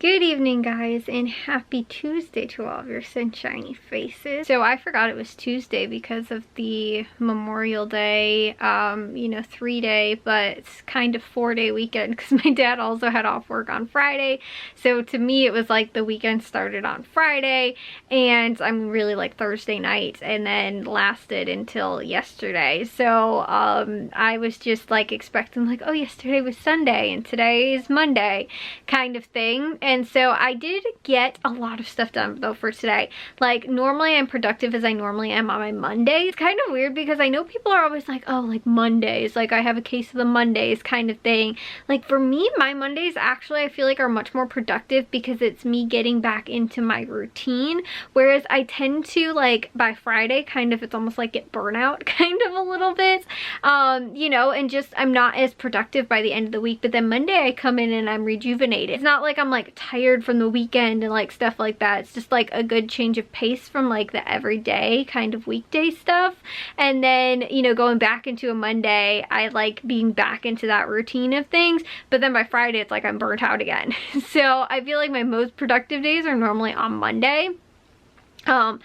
Good evening, guys, and happy Tuesday to all of your sunshiny faces. So I forgot it was Tuesday because of the Memorial Day, 3-day, but it's kind of 4-day weekend because my dad also had off work on Friday. So to me, it was like the weekend started on Friday, and I'm really like Thursday night, and then lasted until yesterday. So I was just like expecting like, oh, yesterday was Sunday and today is Monday kind of thing. And so I did get a lot of stuff done though for today. Like normally I'm productive as I normally am on my Monday. It's kind of weird because I know people are always like, oh, like Mondays, like I have a case of the Mondays kind of thing. Like for me, my Mondays actually I feel like are much more productive because it's me getting back into my routine. Whereas I tend to like by Friday kind of, it's almost like get burnout kind of a little bit, and just I'm not as productive by the end of the week. But then Monday I come in and I'm rejuvenated. It's not like I'm like tired from the weekend and like stuff like that. It's just like a good change of pace from like the everyday kind of weekday stuff. And then, going back into a Monday, I like being back into that routine of things. But then by Friday, it's like I'm burnt out again. So I feel like my most productive days are normally on Monday. And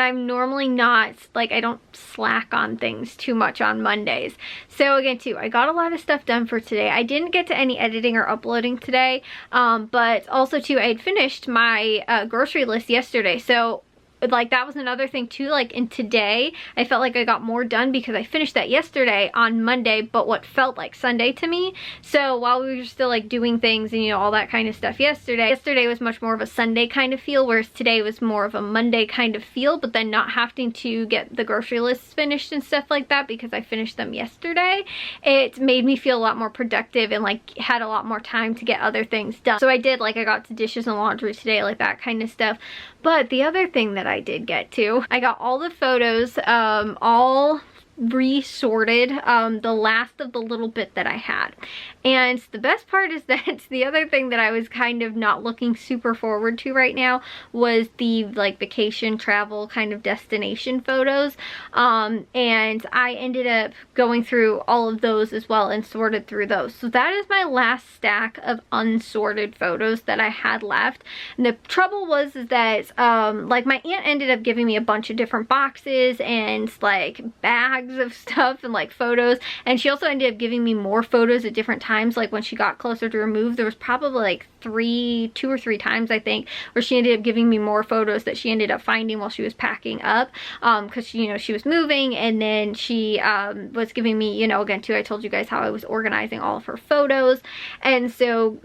I'm normally not, like, I don't slack on things too much on Mondays. So again, too, I got a lot of stuff done for today. I didn't get to any editing or uploading today, but also, too, I had finished my grocery list yesterday. So like that was another thing too, like in today I felt like I got more done because I finished that yesterday on Monday, but what felt like Sunday to me. So while we were still like doing things and all that kind of stuff yesterday was much more of a Sunday kind of feel, whereas today was more of a Monday kind of feel, but then not having to get the grocery lists finished and stuff like that because I finished them yesterday, it made me feel a lot more productive and like had a lot more time to get other things done. So I did, like I got to dishes and laundry today, like that kind of stuff. But the other thing that I did get to, I got all the photos all resorted, the last of the little bit that I had. And the best part is that the other thing that I was kind of not looking super forward to right now was the like vacation travel kind of destination photos, and I ended up going through all of those as well and sorted through those. So that is my last stack of unsorted photos that I had left. And the trouble was is that like my aunt ended up giving me a bunch of different boxes and like bags of stuff and like photos, and she also ended up giving me more photos at different times. Like when she got closer to remove, there was probably like 2 or 3 times I think where she ended up giving me more photos that she ended up finding while she was packing up, because she was moving. And then she was giving me, again too, I told you guys how I was organizing all of her photos, and so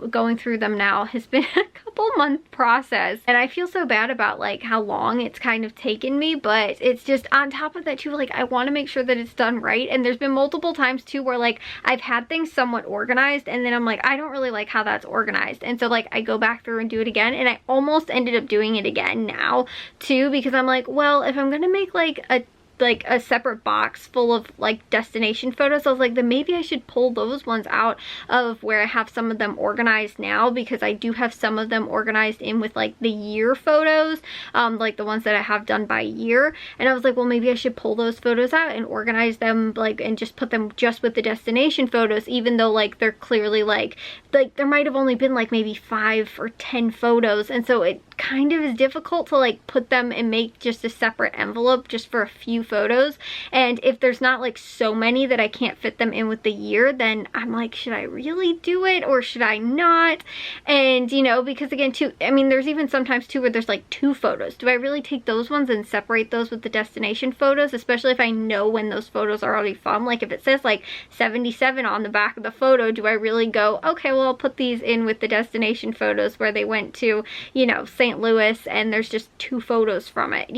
going through them now has been a couple month process, and I feel so bad about like how long it's kind of taken me. But it's just on top of that too, like I want to make sure that it's done right. And there's been multiple times too where like I've had things somewhat organized and then I'm like, I don't really like how that's organized, and so like I go back through and do it again, and I almost ended up doing it again now too, because I'm like, well, if I'm gonna make like a separate box full of like destination photos, I was like, then maybe I should pull those ones out of where I have some of them organized now, because I do have some of them organized in with like the year photos, like the ones that I have done by year. And I was like, well, maybe I should pull those photos out and organize them like and just put them just with the destination photos, even though like they're clearly like there might have only been like maybe 5 or 10 photos, and so it kind of is difficult to like put them and make just a separate envelope just for a few photos. And if there's not like so many that I can't fit them in with the year, then I'm like, should I really do it or should I not? And because again too, I mean, there's even sometimes too where there's like 2 photos. Do I really take those ones and separate those with the destination photos, especially if I know when those photos are already from? Like if it says like 77 on the back of the photo, do I really go, okay, well, I'll put these in with the destination photos where they went to, St. Louis, and there's just 2 photos from it,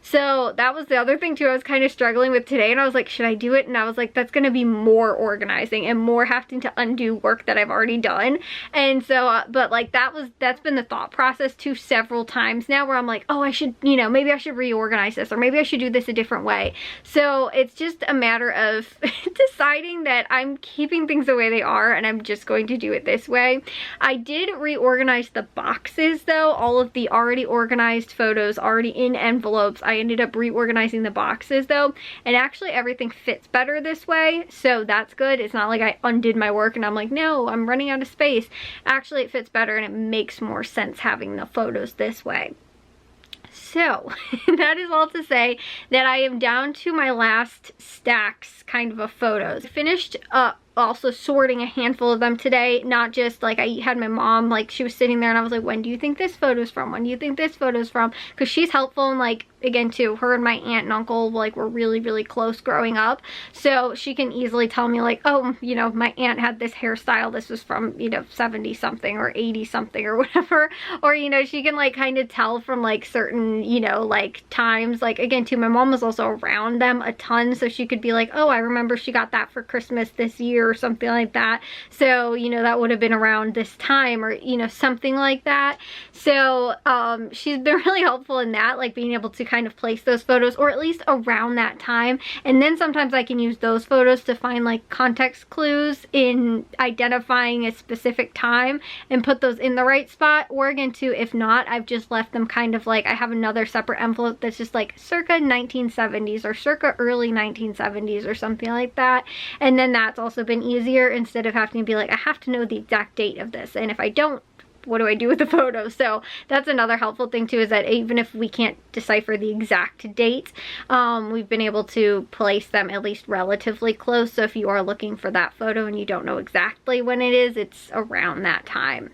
So that was the other thing too I was kind of struggling with today, and I was like, should I do it? And I was like, that's gonna be more organizing and more having to undo work that I've already done. And so but like that's been the thought process too several times now, where I'm like, oh, I should, maybe I should reorganize this, or maybe I should do this a different way. So it's just a matter of deciding that I'm keeping things the way they are and I'm just going to do it this way. I did reorganize the boxes though all of the already organized photos already in envelopes. I ended up reorganizing the boxes though, and actually everything fits better this way, so that's good. It's not like I undid my work and I'm like, no, I'm running out of space. Actually, it fits better and it makes more sense having the photos this way. So that is all to say that I am down to my last stacks kind of photos. I finished up also sorting a handful of them today, not just like I had my mom, like she was sitting there and I was like, when do you think this photo's from? When do you think this photo's from? Because she's helpful, and like, again too, her and my aunt and uncle like were really close growing up, so she can easily tell me like, oh, you know, my aunt had this hairstyle, this was from, you know, 70 something or 80 something or whatever, or, you know, she can like kind of tell from like certain, you know, like times. Like, again too, my mom was also around them a ton, so she could be like, oh, I remember she got that for Christmas this year or something like that, so, you know, that would have been around this time, or, you know, something like that. So she's been really helpful in that, like being able to kind of place those photos, or at least around that time. And then sometimes I can use those photos to find like context clues in identifying a specific time and put those in the right spot. Or again too, if not, I've just left them kind of like, I have another separate envelope that's just like circa 1970s or circa early 1970s or something like that. And then that's also been easier, instead of having to be like, I have to know the exact date of this, and if I don't, what do I do with the photo? So that's another helpful thing too, is that even if we can't decipher the exact date, we've been able to place them at least relatively close. So if you are looking for that photo and you don't know exactly when it is, it's around that time.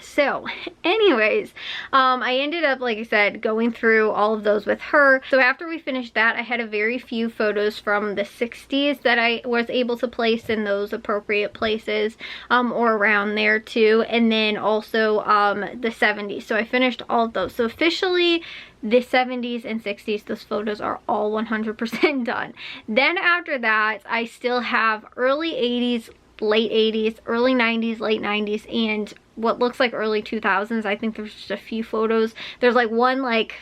So anyways, I ended up, like I said, going through all of those with her. So after we finished that, I had a very few photos from the 60s that I was able to place in those appropriate places, or around there too. And then also the 70s. So I finished all of those. So officially, the 70s and 60s, those photos are all 100% done. Then after that, I still have early 80s, late 80s, early 90s, late 90s, and what looks like early 2000s. I think there's just a few photos. There's like one like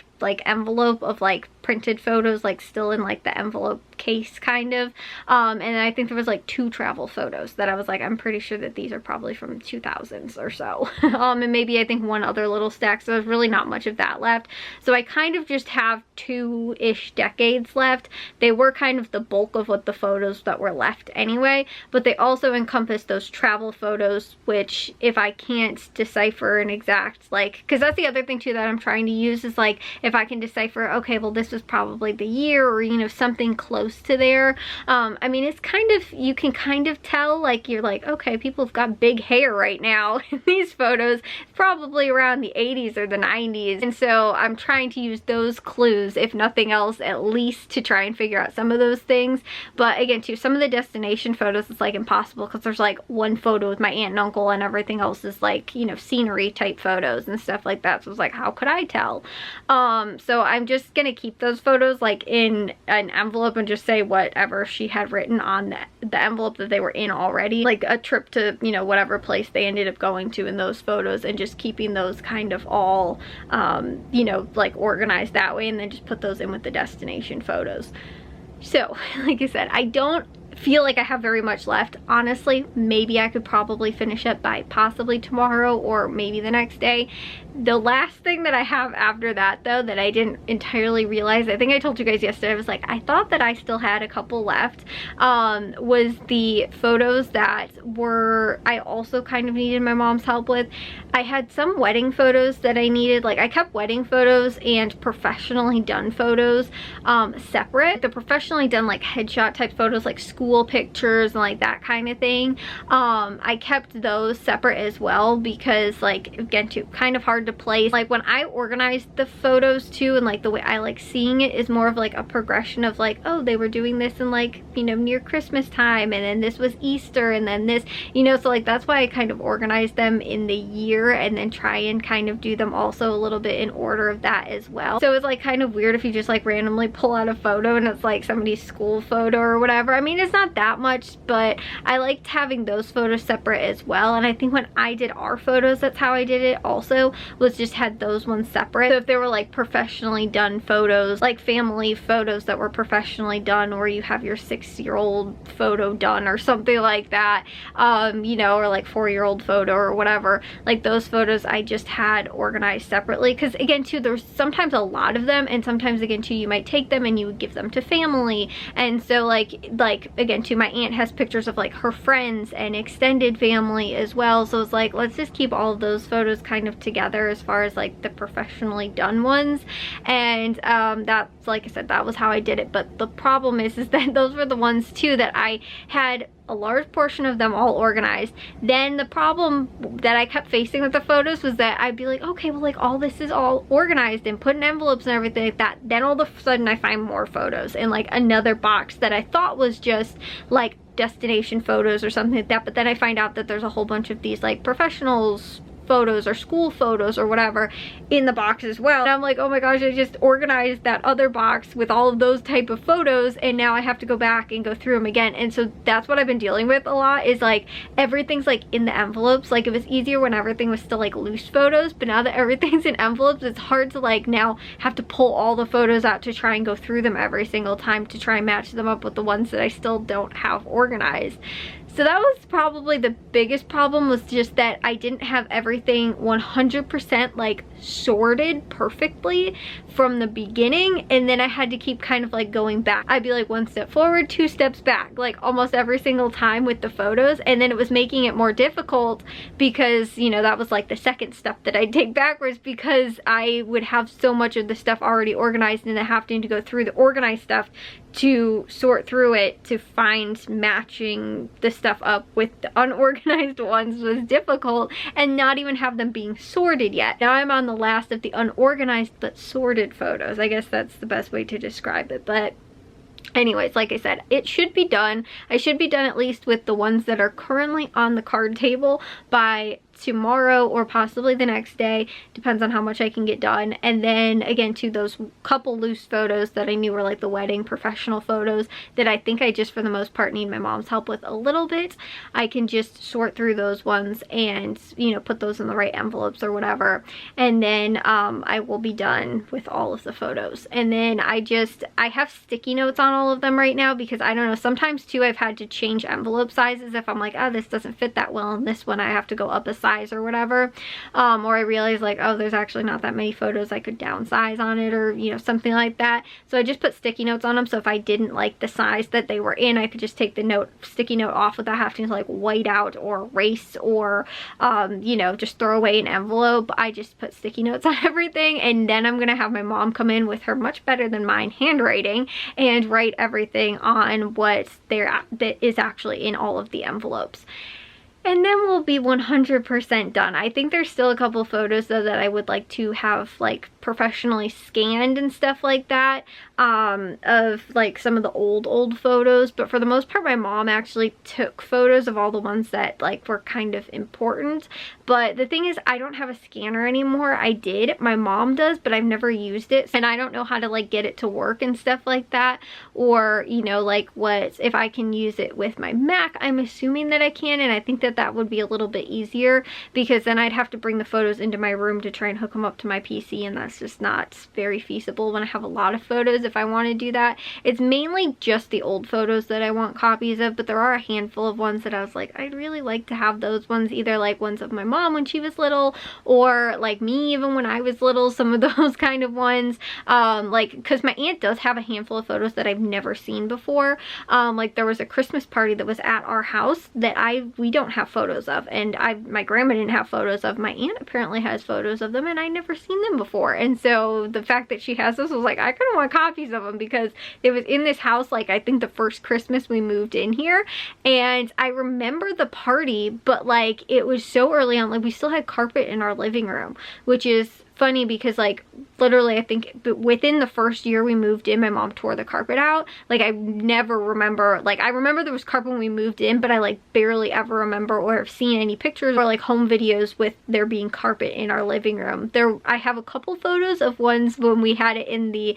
envelope of like printed photos, like still in like the envelope case kind of, and then I think there was like 2 travel photos that I was like, I'm pretty sure that these are probably from 2000s or so. And maybe I think one other little stack, so there's really not much of that left. So I kind of just have 2-ish decades left. They were kind of the bulk of what the photos that were left anyway, but they also encompass those travel photos, which if I can't decipher an exact, like, because that's the other thing too that I'm trying to use, is like, if I can decipher, okay, well this was probably the year, or, you know, something close to there. I mean, it's kind of, you can kind of tell, like, you're like, okay, people have got big hair right now in these photos, probably around the 80s or the 90s. And so I'm trying to use those clues, if nothing else, at least to try and figure out some of those things. But again too, some of the destination photos, it's like impossible, because there's like one photo with my aunt and uncle and everything else is like, you know, scenery type photos and stuff like that. So it's like, how could I tell? So I'm just gonna keep those photos like in an envelope and just say whatever she had written on the envelope that they were in already, like a trip to, you know, whatever place they ended up going to in those photos, and just keeping those kind of all you know, like organized that way, and then just put those in with the destination photos. So like I said, I don't feel like I have very much left. Honestly, maybe I could probably finish up by possibly tomorrow or maybe the next day. The last thing that I have after that though, that I didn't entirely realize, I think I told you guys yesterday, I was like, I thought that I still had a couple left, was the photos that were, I also kind of needed my mom's help with. I had some wedding photos that I needed, like I kept wedding photos and professionally done photos separate. The professionally done like headshot type photos, like school pictures and like that kind of thing, I kept those separate as well, because like, again too, kind of hard to place. Like when I organized the photos too, and like the way I like seeing it is more of like a progression of like, oh, they were doing this in like, you know, near Christmas time, and then this was Easter, and then this, you know, so like that's why I kind of organized them in the year, and then try and kind of do them also a little bit in order of that as well. So it's like kind of weird if you just like randomly pull out a photo and it's like somebody's school photo or whatever. I mean, it's not that much, but I liked having those photos separate as well. And I think when I did our photos, that's how I did it also, was just had those ones separate. So if there were like professionally done photos, like family photos that were professionally done, or you have your 6-year-old photo done or something like that, you know, or like 4-year-old photo or whatever, like those photos I just had organized separately. Because again too, there's sometimes a lot of them, and sometimes again too, you might take them and you would give them to family. And so like again too, my aunt has pictures of like her friends and extended family as well. So it's like, let's just keep all of those photos kind of together as far as like the professionally done ones. And that's, like I said, that was how I did it. But the problem is that those were the ones too that I had a large portion of them all organized. Then the problem that I kept facing with the photos was that I'd be like, okay, well, like all this is all organized and put in envelopes and everything like that. Then all of a sudden I find more photos in like another box that I thought was just like destination photos or something like that. But then I find out that there's a whole bunch of these like professionals photos or school photos or whatever in the box as well. And I'm like, oh my gosh, I just organized that other box with all of those type of photos, and now I have to go back and go through them again. And so that's what I've been dealing with a lot, is like everything's like in the envelopes. Like it was easier when everything was still like loose photos, but now that everything's in envelopes, it's hard to like now have to pull all the photos out to try and go through them every single time to try and match them up with the ones that I still don't have organized. So that was probably the biggest problem, was just that I didn't have everything 100% like sorted perfectly from the beginning, and then I had to keep kind of like going back. I'd be like 1 step forward, 2 steps back, like almost every single time with the photos. And then it was making it more difficult because, you know, that was like the second step that I'd take backwards, because I would have so much of the stuff already organized, and then having to go through the organized stuff to sort through it to find matching the stuff up with the unorganized ones was difficult, and not even have them being sorted yet. Now I'm on the last of the unorganized but sorted photos. I guess that's the best way to describe it. But anyways, like I said, it should be done. I should be done at least with the ones that are currently on the card table by tomorrow, or possibly the next day, depends on how much I can get done. And then again to those couple loose photos that I knew were like the wedding professional photos that I think I just for the most part need my mom's help with a little bit, I can just sort through those ones and, you know, put those in the right envelopes or whatever. And then I will be done with all of the photos. And then I have sticky notes on all of them right now, because I don't know, sometimes too I've had to change envelope sizes if I'm like, oh, this doesn't fit that well in this one, I have to go up a size or whatever, or I realize like, oh, there's actually not that many photos, I could downsize on it, or you know, something like that. So I just put sticky notes on them, so if I didn't like the size that they were in, I could just take the sticky note off without having to like white out or erase or you know, just throw away an envelope. I just put sticky notes on everything, and then I'm gonna have my mom come in with her much better than mine handwriting and write everything on what that is actually in all of the envelopes. And then we'll be 100% done. I think there's still a couple photos though that I would like to have like professionally scanned and stuff like that, of like some of the old photos. But for the most part, my mom actually took photos of all the ones that like were kind of important. But the thing is, I don't have a scanner anymore. I did, my mom does, but I've never used it, and I don't know how to like get it to work and stuff like that, or you know, like what if I can use it with my Mac. I'm assuming that I can, and I think that that would be a little bit easier, because then I'd have to bring the photos into my room to try and hook them up to my PC, and that's just not very feasible when I have a lot of photos. If I want to do that, it's mainly just the old photos that I want copies of, but there are a handful of ones that I was like, I'd really like to have those ones, either like ones of my mom when she was little, or like me even when I was little, some of those kind of ones, like because my aunt does have a handful of photos that I've never seen before. Like there was a Christmas party that was at our house that we don't have photos of, and my grandma didn't have photos of. My aunt apparently has photos of them, and I'd never seen them before. And so the fact that she has this was like, I kind of want copies of them, because it was in this house like I think the first Christmas we moved in here, and I remember the party, but like it was so early on, like we still had carpet in our living room, which is funny because like literally I think within the first year we moved in, my mom tore the carpet out. Like I never remember, like I remember there was carpet when we moved in, but I like barely ever remember or have seen any pictures or like home videos with there being carpet in our living room. I have a couple photos of ones when we had it in the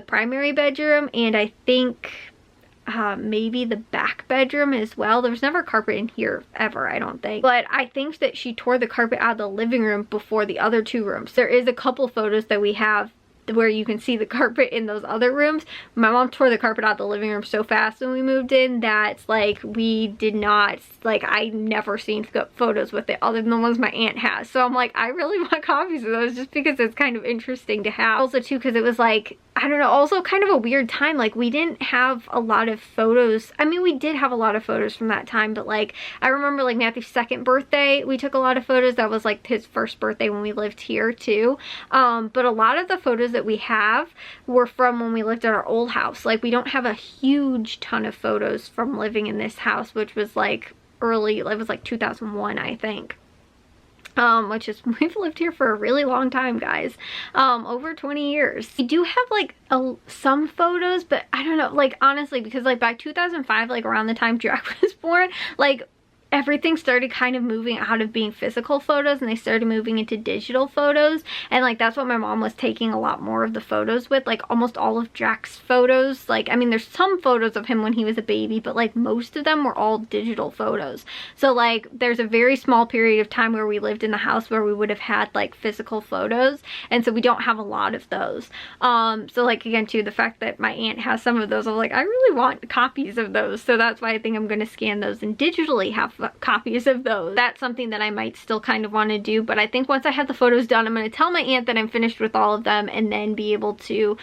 primary bedroom, and I think maybe the back bedroom as well. There was never carpet in here ever, I don't think. But I think that she tore the carpet out of the living room before the other two rooms. There is a couple photos that we have where you can see the carpet in those other rooms. My mom tore the carpet out of the living room so fast when we moved in that like we did not, like I never seen photos with it other than the ones my aunt has. So I'm like, I really want copies of those just because it's kind of interesting to have. Also too, because it was like, I don't know, also kind of a weird time. Like we didn't have a lot of photos. I mean, we did have a lot of photos from that time, but like I remember like Matthew's second birthday, we took a lot of photos. That was like his first birthday when we lived here too. But a lot of the photos that we have were from when we lived at our old house. Like we don't have a huge ton of photos from living in this house, which was like early, it was like 2001, I think. Which is, we've lived here for a really long time, guys. Over 20 years. We do have like some photos, but I don't know, like honestly, because like by 2005, like around the time Jack was born, like everything started kind of moving out of being physical photos and they started moving into digital photos, and like that's what my mom was taking a lot more of the photos with. Like almost all of Jack's photos, like I mean there's some photos of him when he was a baby, but like most of them were all digital photos. So like there's a very small period of time where we lived in the house where we would have had like physical photos, and so we don't have a lot of those. So like again too, the fact that my aunt has some of those, I'm like I really want copies of those, so that's why I think I'm going to scan those and digitally have copies of those. That's something that I might still kind of want to do, but I think once I have the photos done, I'm going to tell my aunt that I'm finished with all of them, and then be able to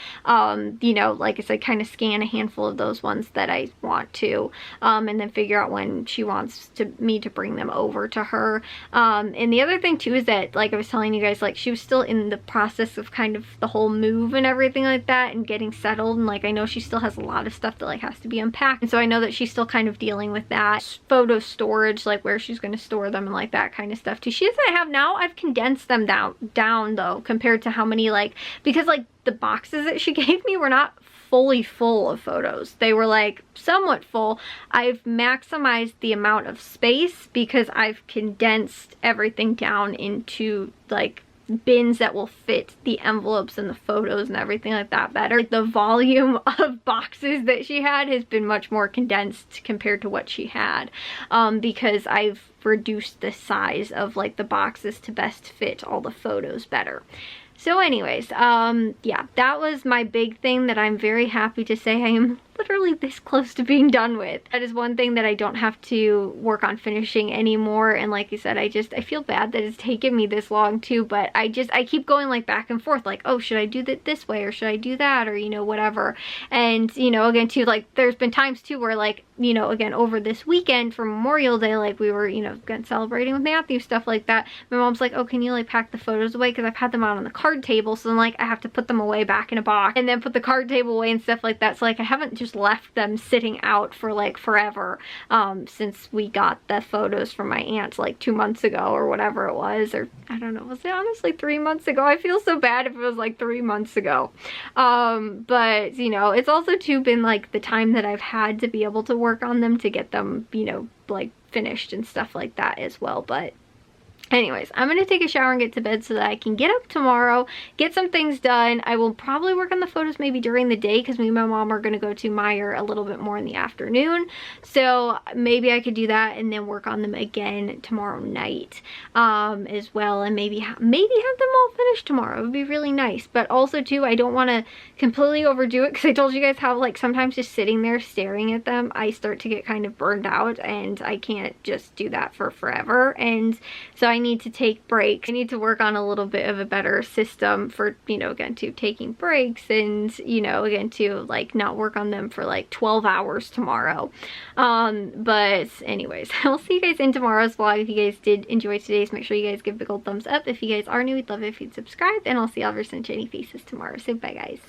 you know, like I said, kind of scan a handful of those ones that I want to, and then figure out when she wants me to bring them over to her. And the other thing too is that, like I was telling you guys, like she was still in the process of kind of the whole move and everything like that and getting settled, and like I know she still has a lot of stuff that like has to be unpacked, and so I know that she's still kind of dealing with that. Photo storage, like where she's going to store them and like that kind of stuff too. She doesn't have now. I've condensed them down though, compared to how many, like, because like the boxes that she gave me were not fully full of photos. They were like somewhat full. I've maximized the amount of space because I've condensed everything down into like bins that will fit the envelopes and the photos and everything like that better. Like the volume of boxes that she had has been much more condensed compared to what she had, because I've reduced the size of like the boxes to best fit all the photos better. So anyways, yeah, that was my big thing that I'm very happy to say I am literally this close to being done with. That is one thing that I don't have to work on finishing anymore, and like I said, I feel bad that it's taken me this long too, but I keep going like back and forth, like, oh, should I do that this way or should I do that, or you know, whatever. And you know, again too, like there's been times too where like, you know, again over this weekend for Memorial Day, like we were, you know, again celebrating with Matthew, stuff like that. My mom's like, oh, can you like pack the photos away, because I've had them out on the card table, so then like I have to put them away back in a box and then put the card table away and stuff like that. So like I haven't just left them sitting out for like forever, since we got the photos from my aunt like 2 months ago or whatever it was, or I don't know, was it honestly 3 months ago? I feel so bad if it was like 3 months ago. But you know, it's also too been like the time that I've had to be able to work on them to get them, you know, like finished and stuff like that as well. But anyways, I'm going to take a shower and get to bed so that I can get up tomorrow, get some things done. I will probably work on the photos maybe during the day, because me and my mom are going to go to Meyer a little bit more in the afternoon. So maybe I could do that and then work on them again tomorrow night as well, and maybe have them all finished tomorrow. It would be really nice. But also too, I don't want to completely overdo it, because I told you guys how like sometimes just sitting there staring at them, I start to get kind of burned out, and I can't just do that for forever. And so I need to take breaks. I need to work on a little bit of a better system for, you know, again to taking breaks, and you know, again to like not work on them for like 12 hours tomorrow. But anyways, I'll see you guys in tomorrow's vlog. If you guys did enjoy today's, make sure you guys give a big old thumbs up. If you guys are new, we'd love it if you'd subscribe, and I'll see all of your sunshiny faces tomorrow. So bye guys.